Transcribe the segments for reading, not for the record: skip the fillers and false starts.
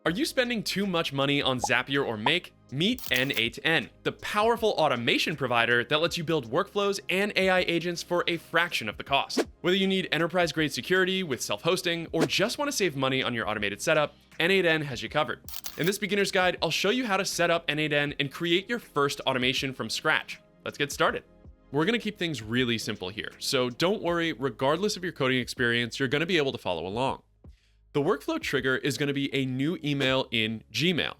Are you spending too much money on Zapier or Make? Meet N8N, the powerful automation provider that lets you build workflows and AI agents for a fraction of the cost. Whether you need enterprise-grade security with self-hosting or just want to save money on your automated setup, N8N has you covered. In this beginner's guide, I'll show you how to set up N8N and create your first automation from scratch. Let's get started. We're going to keep things really simple here, so don't worry, regardless of your coding experience, you're going to be able to follow along. The workflow trigger is going to be a new email in Gmail.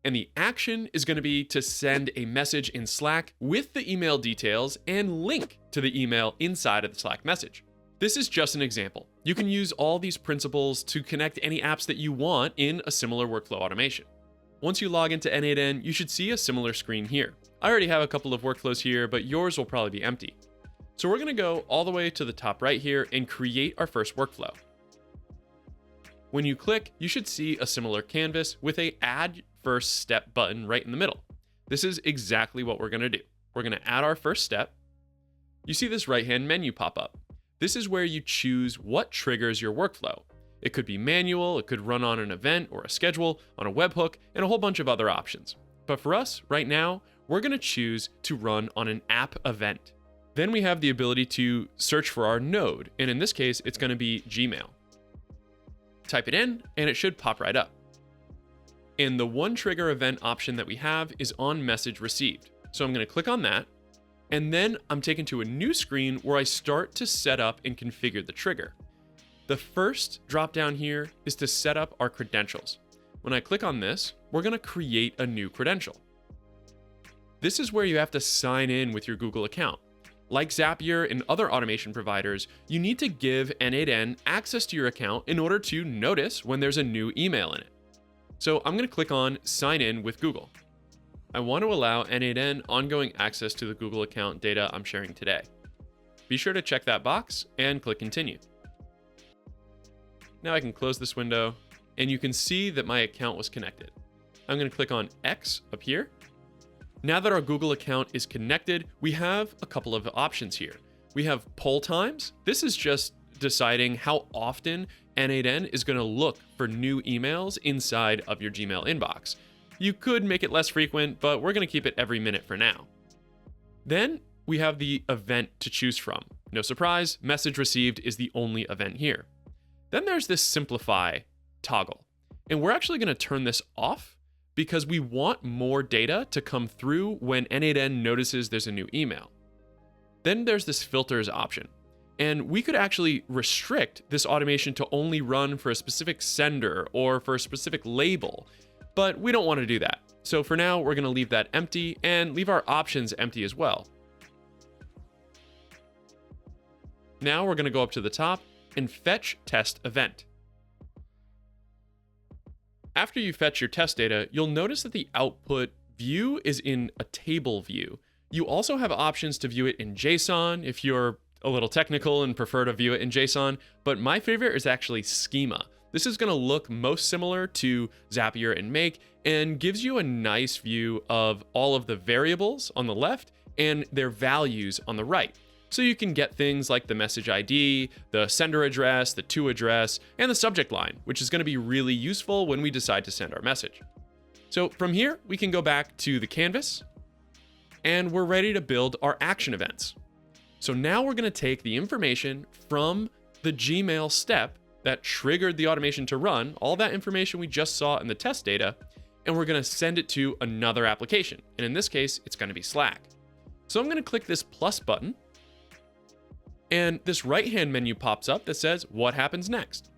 And the action is going to be to send a message in Slack with the email details and link to the email inside of the Slack message. This is just an example. You can use all these principles to connect any apps that you want in a similar workflow automation. Once you log into N8N, you should see a similar screen here. I already have a couple of workflows here, but yours will probably be empty. So we're going to go all the way to the top right here and create our first workflow. When you click, you should see a similar canvas with a Add First Step button right in the middle. This is exactly what we're going to do. We're going to add our first step. You see this right-hand menu pop up. This is where you choose what triggers your workflow. It could be manual, it could run on an event or a schedule, on a webhook, and a whole bunch of other options. But for us, right now, we're going to choose to run on an app event. Then we have the ability to search for our node, and in this case, it's going to be Gmail. Type it in, and it should pop right up. And the one trigger event option that we have is on message received. So I'm going to click on that, and then I'm taken to a new screen where I start to set up and configure the trigger. The first drop down here is to set up our credentials. When I click on this, we're going to create a new credential. This is where you have to sign in with your Google account. Like Zapier and other automation providers, you need to give N8N access to your account in order to notice when there's a new email in it. So I'm going to click on Sign In with Google. I want to allow N8N ongoing access to the Google account data I'm sharing today. Be sure to check that box and click Continue. Now I can close this window, and you can see that my account was connected. I'm going to click on X up here. Now that our Google account is connected, we have a couple of options here. We have poll times. This is just deciding how often N8N is going to look for new emails inside of your Gmail inbox. You could make it less frequent, but we're going to keep it every minute for now. Then we have the event to choose from. No surprise, message received is the only event here. Then there's this simplify toggle, and we're actually going to turn this off because we want more data to come through when N8N notices there's a new email. Then there's this filters option, and we could actually restrict this automation to only run for a specific sender or for a specific label, but we don't want to do that. So for now, we're going to leave that empty and leave our options empty as well. Now we're going to go up to the top and fetch test event. After you fetch your test data, you'll notice that the output view is in a table view. You also have options to view it in JSON if you're a little technical and prefer to view it in JSON, but my favorite is actually schema. This is going to look most similar to Zapier and Make and gives you a nice view of all of the variables on the left and their values on the right. So you can get things like the message ID, the sender address, the to address, and the subject line, which is going to be really useful when we decide to send our message. So from here, we can go back to the canvas, and we're ready to build our action events. So now we're going to take the information from the Gmail step that triggered the automation to run, all that information we just saw in the test data, and we're going to send it to another application. And in this case, it's going to be Slack. So I'm going to click this plus button, and this right-hand menu pops up that says, what happens next?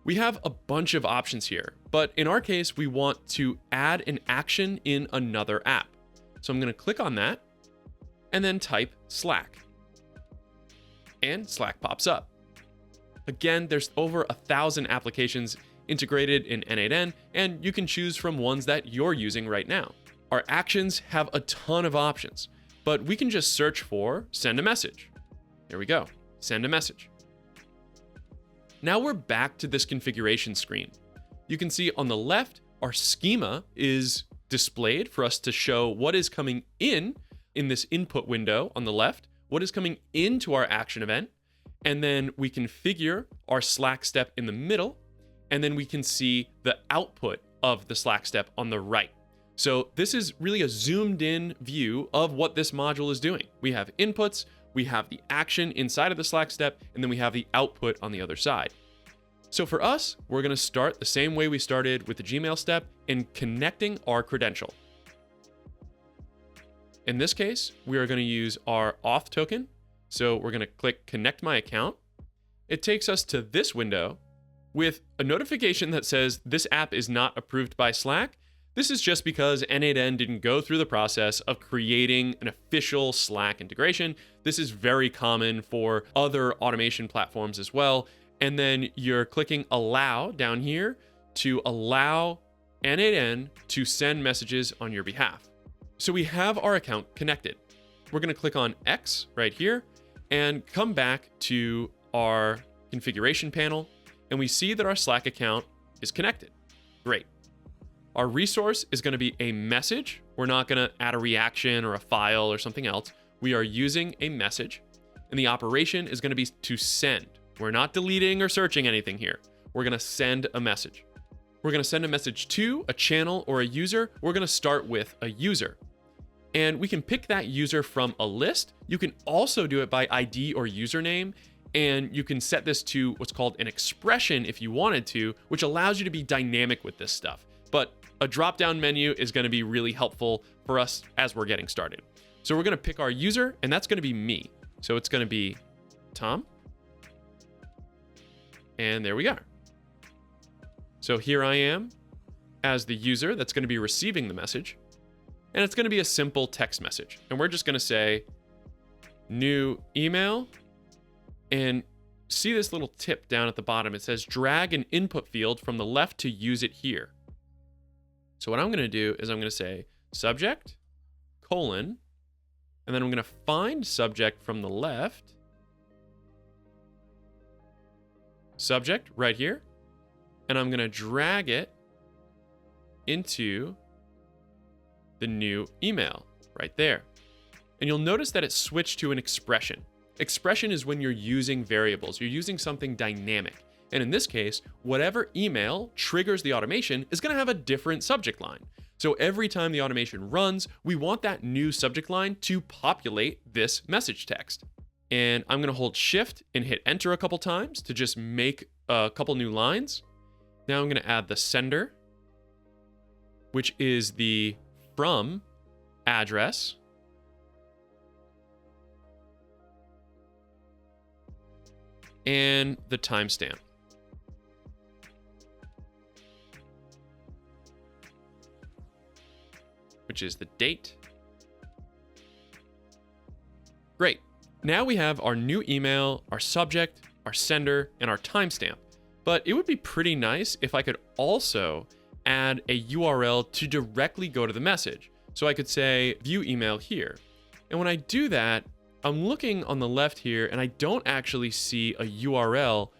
We have a bunch of options here, but in our case, we want to add an action in another app. So I'm going to click on that and then type Slack. And Slack pops up. Again, there's over 1,000 applications integrated in N8N, and you can choose from ones that you're using right now. Our actions have a ton of options, but we can just search for send a message. There we go, send a message. Now we're back to this configuration screen. You can see on the left, our schema is displayed for us to show what is coming in this input window on the left, what is coming into our action event, and then we configure our Slack step in the middle, and then we can see the output of the Slack step on the right. So this is really a zoomed in view of what this module is doing. We have inputs, we have the action inside of the Slack step, and then we have the output on the other side. So for us, we're going to start the same way we started with the Gmail step in connecting our credential. In this case, we are going to use our auth token. So we're going to click connect my account. It takes us to this window with a notification that says this app is not approved by Slack. This is just because N8N didn't go through the process of creating an official Slack integration. This is very common for other automation platforms as well. And then you're clicking allow down here to allow N8N to send messages on your behalf. So we have our account connected. We're going to click on X right here and come back to our configuration panel, and we see that our Slack account is connected. Great. Our resource is going to be a message. We're not going to add a reaction or a file or something else. We are using a message, and the operation is going to be to send. We're not deleting or searching anything here. We're going to send a message. We're going to send a message to a channel or a user. We're going to start with a user. And we can pick that user from a list. You can also do it by ID or username. And you can set this to what's called an expression if you wanted to, which allows you to be dynamic with this stuff. But a drop-down menu is going to be really helpful for us as we're getting started. So we're going to pick our user, and that's going to be me. So it's going to be Tom. And there we are. So here I am as the user that's going to be receiving the message. And it's going to be a simple text message. And we're just going to say new email. And see this little tip down at the bottom. It says drag an input field from the left to use it here. So what I'm going to do is I'm going to say subject, colon, and then I'm going to find subject from the left. Subject right here. And I'm going to drag it into the new email right there. And you'll notice that it switched to an expression. Expression is when you're using variables. You're using something dynamic. And in this case, whatever email triggers the automation is going to have a different subject line. So every time the automation runs, we want that new subject line to populate this message text. And I'm going to hold Shift and hit Enter a couple times to just make a couple new lines. Now I'm going to add the sender, which is the from address. And the timestamp. Which is the date. Great. Now we have our new email, our subject, our sender, and our timestamp. But it would be pretty nice if I could also add a URL to directly go to the message. So I could say view email here. And when I do that, I'm looking on the left here and I don't actually see a URL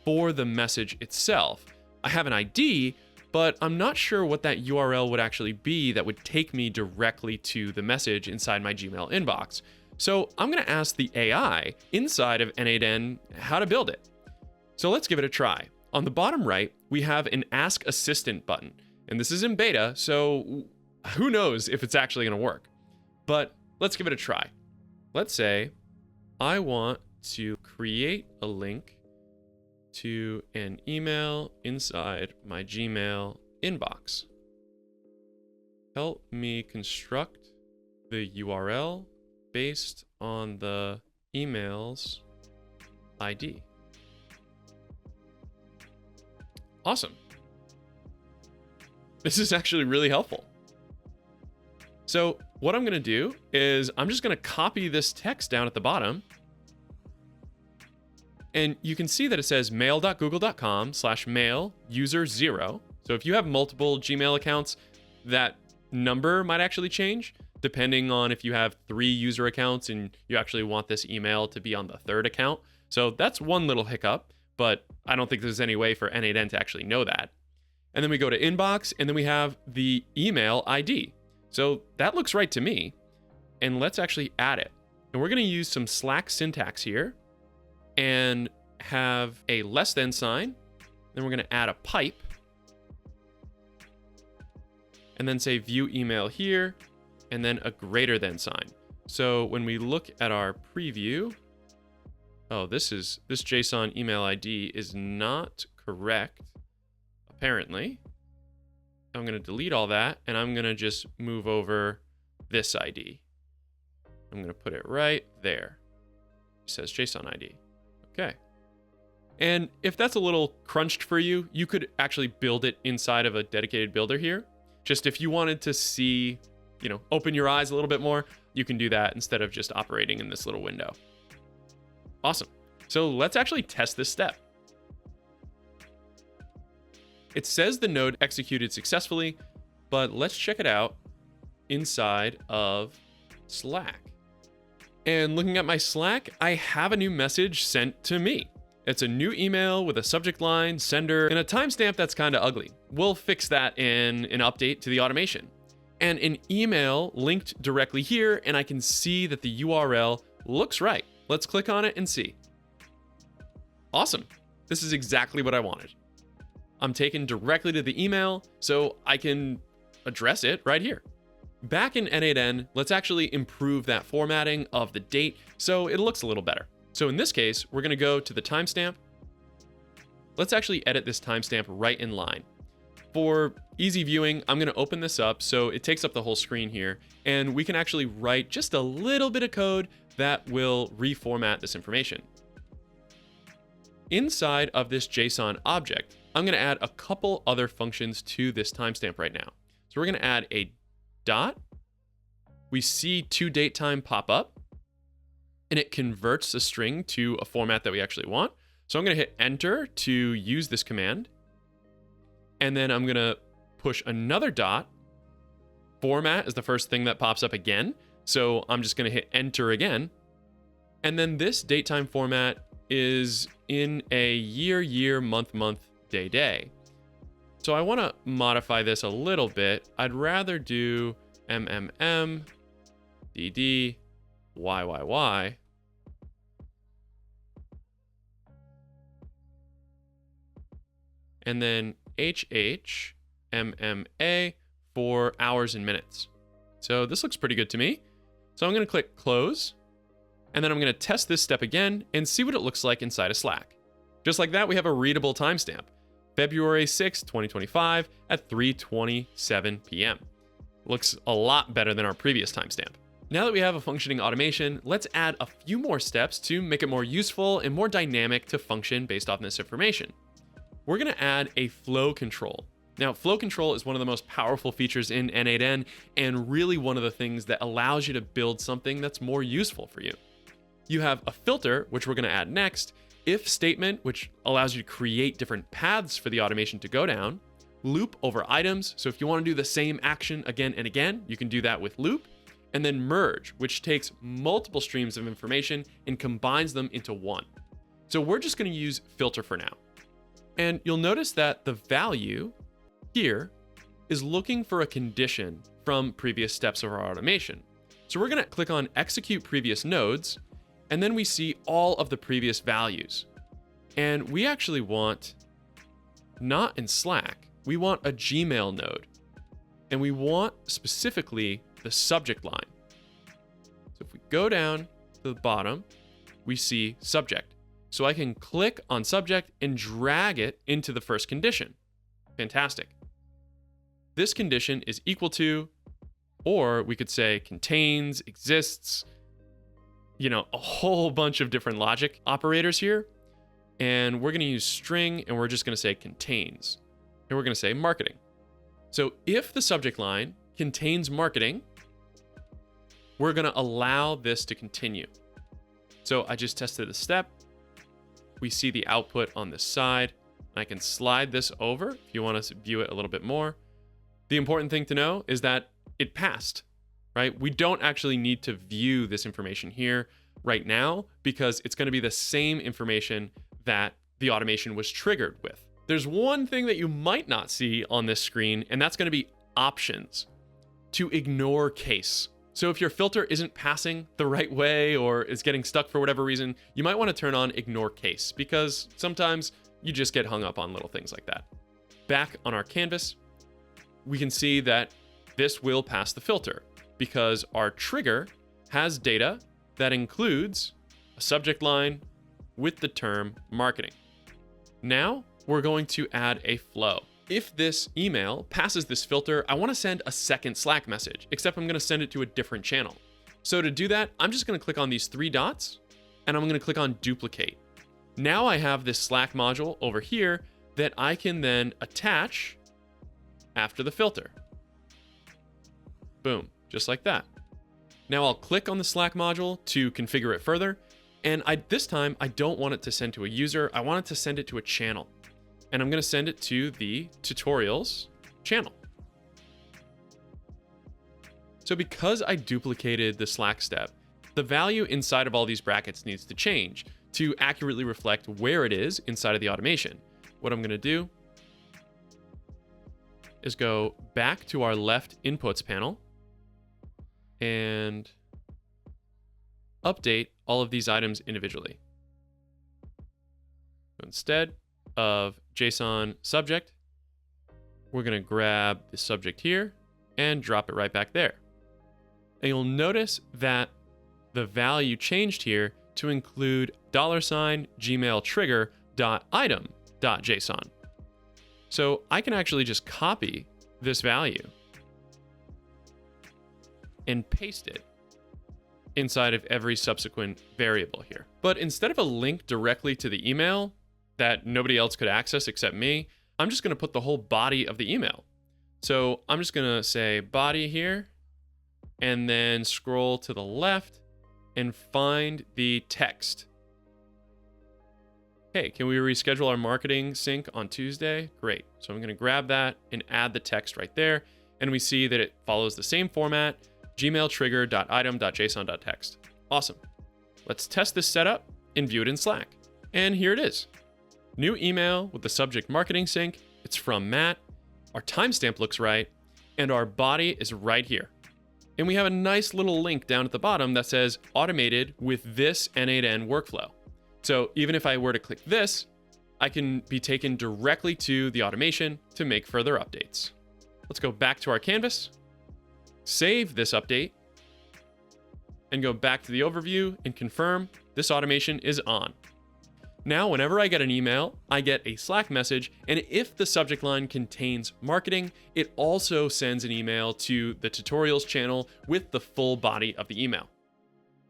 for the message itself. I have an ID, but I'm not sure what that URL would actually be that would take me directly to the message inside my Gmail inbox. So I'm going to ask the AI inside of N8N how to build it. So let's give it a try. On the bottom right, we have an Ask Assistant button. And this is in beta, so who knows if it's actually going to work. But let's give it a try. Let's say I want to create a link to an email inside my Gmail inbox. Help me construct the URL based on the email's ID. Awesome. This is actually really helpful. So what I'm going to do is I'm just going to copy this text down at the bottom. And you can see that it says mail.google.com/mail user 0. So if you have multiple Gmail accounts, that number might actually change depending on if you have 3 user accounts and you actually want this email to be on the 3rd account. So that's one little hiccup, but I don't think there's any way for N8N to actually know that. And then we go to inbox and then we have the email ID. So that looks right to me. And let's actually add it. And we're going to use some Slack syntax here and have a less than sign. Then we're going to add a pipe. and then say view email here, and then a greater than sign. So when we look at our preview, oh, this JSON email ID is not correct, apparently. I'm going to delete all that, and I'm going to just move over this ID. I'm going to put it right there. It says JSON ID. Okay. And if that's a little crunched for you, you could actually build it inside of a dedicated builder here. Just if you wanted to see, open your eyes a little bit more, you can do that instead of just operating in this little window. Awesome. So let's actually test this step. It says the node executed successfully, but let's check it out inside of Slack. And looking at my Slack, I have a new message sent to me. It's a new email with a subject line, sender, and a timestamp that's kind of ugly. We'll fix that in an update to the automation. And an email linked directly here, and I can see that the URL looks right. Let's click on it and see. Awesome. This is exactly what I wanted. I'm taken directly to the email, so I can address it right here. Back in N8N, let's actually improve that formatting of the date so it looks a little better. So in this case, we're going to go to the timestamp. Let's actually edit this timestamp right in line. For easy viewing, I'm going to open this up so it takes up the whole screen here, and we can actually write just a little bit of code that will reformat this information. Inside of this JSON object, I'm going to add a couple other functions to this timestamp right now. So we're going to add a dot. We see toDateTime pop up, and it converts a string to a format that we actually want. So I'm going to hit enter to use this command. And then I'm going to push another dot. Format is the first thing that pops up again. So I'm just going to hit enter again. And then this datetime format is in a year, month, day. So I want to modify this a little bit. I'd rather do MMM, DD, YYY. And then HH, MMA for hours and minutes. So this looks pretty good to me. So I'm going to click close, and then I'm going to test this step again and see what it looks like inside of Slack. Just like that, we have a readable timestamp, February 6, 2025 at 3:27 p.m. Looks a lot better than our previous timestamp. Now that we have a functioning automation, let's add a few more steps to make it more useful and more dynamic to function based off this information. We're going to add a flow control. Now, flow control is one of the most powerful features in N8N and really one of the things that allows you to build something that's more useful for you. You have a filter, which we're going to add next, if statement, which allows you to create different paths for the automation to go down, loop over items. So if you want to do the same action again and again, you can do that with loop, and then merge, which takes multiple streams of information and combines them into one. So we're just going to use filter for now. And you'll notice that the value here is looking for a condition from previous steps of our automation. So we're going to click on execute previous nodes, and then we see all of the previous values. And we actually want, not in Slack, we want a Gmail node. And we want specifically the subject line. So if we go down to the bottom, we see subject. So I can click on subject and drag it into the first condition. Fantastic. This condition is equal to, or we could say contains, exists, a whole bunch of different logic operators here. And we're going to use string, and we're just going to say contains. And we're going to say marketing. So if the subject line contains marketing, we're going to allow this to continue. So I just tested the step. We see the output on this side. I can slide this over if you want to view it a little bit more. The important thing to know is that it passed, right? We don't actually need to view this information here right now because it's going to be the same information that the automation was triggered with. There's one thing that you might not see on this screen, and that's going to be options to ignore case. So if your filter isn't passing the right way or is getting stuck for whatever reason, you might want to turn on ignore case because sometimes you just get hung up on little things like that. Back on our canvas, we can see that this will pass the filter because our trigger has data that includes a subject line with the term marketing. Now we're going to add a flow. If this email passes this filter, I want to send a second Slack message, except I'm going to send it to a different channel. So to do that, I'm just going to click on these three dots and I'm going to click on duplicate. Now I have this Slack module over here that I can then attach after the filter. Boom, just like that. Now I'll click on the Slack module to configure it further. And this time I don't want it to send to a user. I want it to send it to a channel. And I'm going to send it to the tutorials channel. So because I duplicated the Slack step, the value inside of all these brackets needs to change to accurately reflect where it is inside of the automation. What I'm going to do is go back to our left inputs panel and update all of these items individually. So instead of JSON subject, we're going to grab the subject here and drop it right back there. And you'll notice that the value changed here to include $Gmail trigger.item.json. So I can actually just copy this value and paste it inside of every subsequent variable here. But instead of a link directly to the email that nobody else could access except me, I'm just going to put the whole body of the email. So I'm just going to say body here and then scroll to the left and find the text. Hey, can we reschedule our marketing sync on Tuesday? Great. So I'm going to grab that and add the text right there. And we see that it follows the same format, Gmail trigger.item.json.text. Awesome. Let's test this setup and view it in Slack. And here it is. New email with the subject marketing sync. It's from Matt. Our timestamp looks right. And our body is right here. And we have a nice little link down at the bottom that says automated with this N8N workflow. So even if I were to click this, I can be taken directly to the automation to make further updates. Let's go back to our canvas, save this update, and go back to the overview and confirm this automation is on. Now, whenever I get an email, I get a Slack message, and if the subject line contains marketing, it also sends an email to the tutorials channel with the full body of the email.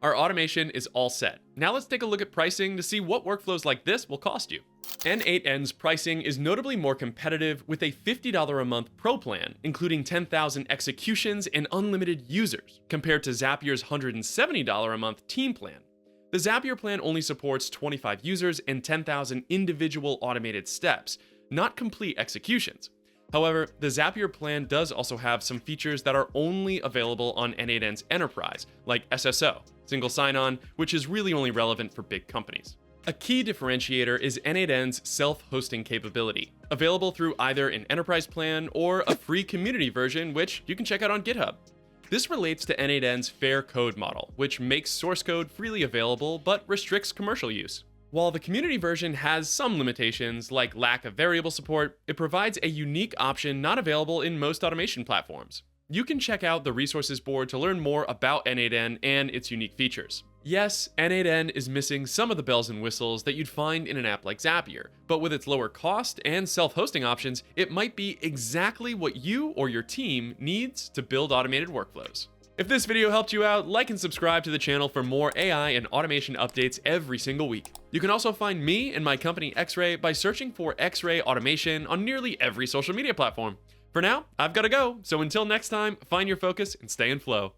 Our automation is all set. Now let's take a look at pricing to see what workflows like this will cost you. N8N's pricing is notably more competitive with a $50 a month pro plan, including 10,000 executions and unlimited users, compared to Zapier's $170 a month team plan. The Zapier plan only supports 25 users and 10,000 individual automated steps, not complete executions. However, the Zapier plan does also have some features that are only available on N8N's Enterprise, like SSO, single sign-on, which is really only relevant for big companies. A key differentiator is N8N's self-hosting capability, available through either an Enterprise plan or a free community version, which you can check out on GitHub. This relates to N8N's fair code model, which makes source code freely available but restricts commercial use. While the community version has some limitations, like lack of variable support, it provides a unique option not available in most automation platforms. You can check out the resources board to learn more about N8N and its unique features. Yes, N8N is missing some of the bells and whistles that you'd find in an app like Zapier, but with its lower cost and self-hosting options, it might be exactly what you or your team needs to build automated workflows. If this video helped you out, like and subscribe to the channel for more AI and automation updates every single week. You can also find me and my company XRay by searching for XRay Automation on nearly every social media platform. For now, I've got to go, so until next time, find your focus and stay in flow.